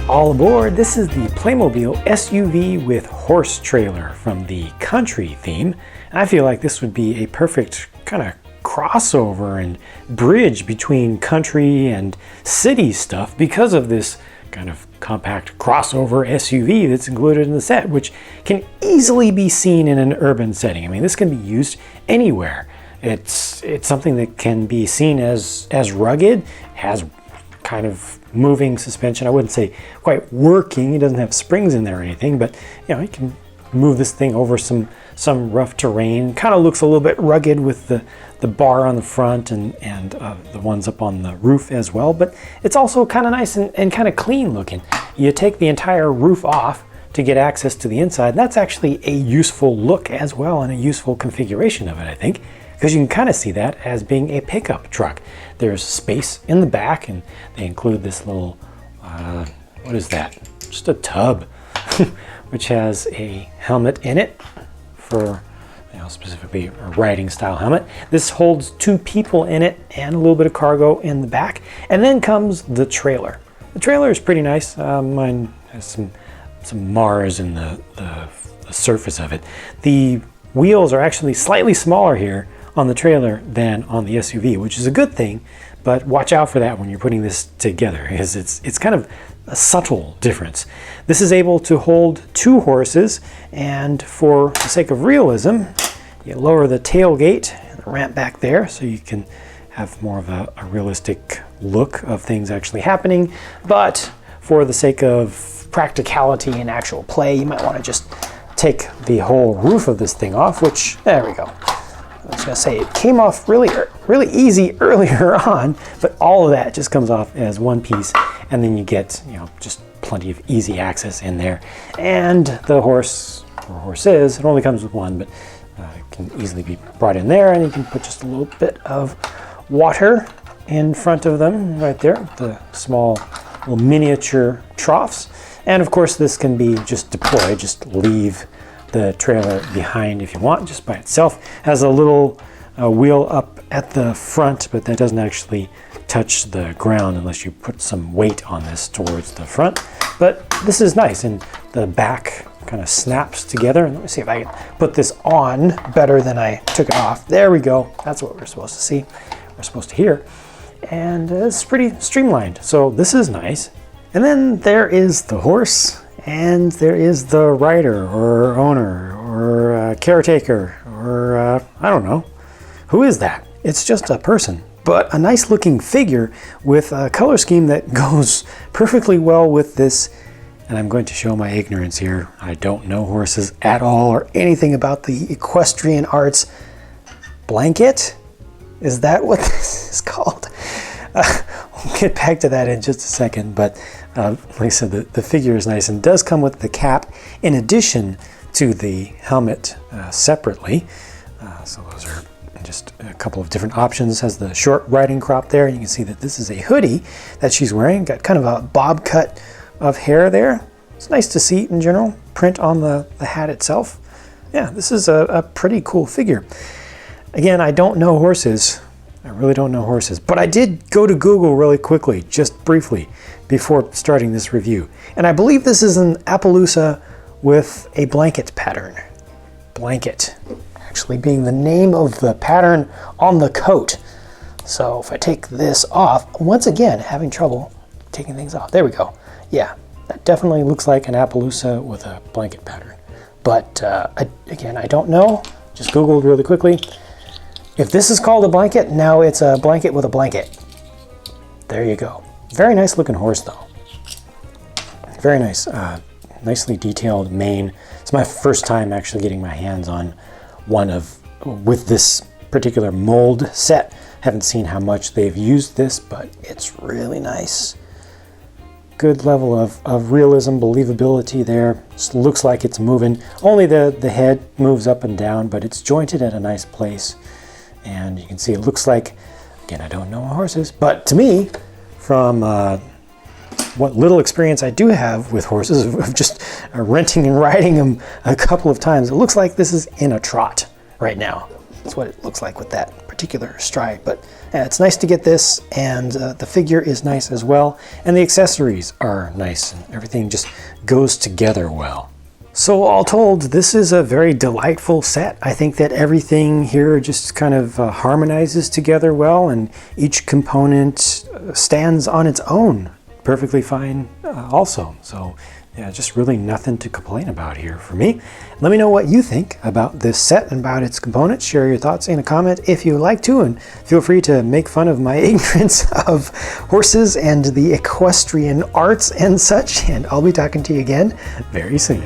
All aboard! This is the Playmobil SUV with horse trailer from the country theme. And I feel like this would be a perfect kind of crossover and bridge between country and city stuff because of this kind of compact crossover SUV that's included in the set, which can easily be seen in an urban setting. I mean, this can be used anywhere. It's something that can be seen as rugged, has kind of moving suspension. I wouldn't say quite working. It doesn't have springs in there or anything, but you know, you can move this thing over some rough terrain. Kind of looks a little bit rugged with the bar on the front and the ones up on the roof as well, but it's also kind of nice and kind of clean looking. You take the entire roof off to get access to the inside, and that's actually a useful look as well and a useful configuration of it, I think, because you can kind of see that as being a pickup truck. There's space in the back, and they include this little, what is that? Just a tub, which has a helmet in it for, you know, specifically a riding style helmet. This holds 2 people in it and a little bit of cargo in the back. And then comes the trailer. The trailer is pretty nice. Mine has some Mars in the surface of it. The wheels are actually slightly smaller here on the trailer than on the SUV, which is a good thing, but watch out for that when you're putting this together, because it's kind of a subtle difference. This is able to hold 2 horses, and for the sake of realism, you lower the tailgate and the ramp back there so you can have more of a realistic look of things actually happening. But for the sake of practicality and actual play, you might want to just take the whole roof of this thing off, which, there we go. I was going to say, it came off really easy earlier on, but all of that just comes off as one piece, and then you get, you know, just plenty of easy access in there. And the horse, or horses, it only comes with one, but it can easily be brought in there, and you can put just a little bit of water in front of them right there, the small little miniature troughs. And of course, this can be just deployed, just leave the trailer behind if you want, just by itself. Has a little wheel up at the front, but that doesn't actually touch the ground unless you put some weight on this towards the front. But this is nice, and the back kind of snaps together. And let me see if I can put this on better than I took it off. There we go. That's what we're supposed to see. We're supposed to hear. And it's pretty streamlined. So this is nice. And then there is the horse, and there is the rider or owner or caretaker or I don't know. Who is that? It's just a person, but a nice looking figure with a color scheme that goes perfectly well with this. And I'm going to show my ignorance here. I don't know horses at all or anything about the equestrian arts. Blanket? Is that what this is called? We'll get back to that in just a second, but like I said, the figure is nice and does come with the cap in addition to the helmet separately. So those are just a couple of different options. Has the short riding crop there. You can see that this is a hoodie that she's wearing. Got kind of a bob cut of hair there. It's nice to see in general. Print on the hat itself. Yeah, this is a pretty cool figure. Again, I don't know horses. I really don't know horses, but I did go to Google really quickly, just briefly, before starting this review. And I believe this is an Appaloosa with a blanket pattern. Blanket actually being the name of the pattern on the coat. So if I take this off, once again, having trouble taking things off. There we go. Yeah, that definitely looks like an Appaloosa with a blanket pattern. But again, I don't know. Just Googled really quickly. If this is called a blanket, now it's a blanket with a blanket. There you go. Very nice looking horse though. Very nice, nicely detailed mane. It's my first time actually getting my hands on one with this particular mold set. Haven't seen how much they've used this, but it's really nice. Good level of realism, believability there. Just looks like it's moving. Only the head moves up and down, but it's jointed at a nice place. And you can see it looks like, again, I don't know horses, but to me, from what little experience I do have with horses, of just renting and riding them a couple of times, it looks like this is in a trot right now. That's what it looks like with that particular stride, but it's nice to get this, and the figure is nice as well, and the accessories are nice, and everything just goes together well. So all told, this is a very delightful set. I think that everything here just kind of harmonizes together well, and each component stands on its own perfectly fine also. So yeah, just really nothing to complain about here for me. Let me know what you think about this set and about its components. Share your thoughts in a comment if you like to, and feel free to make fun of my ignorance of horses and the equestrian arts and such, and I'll be talking to you again very soon.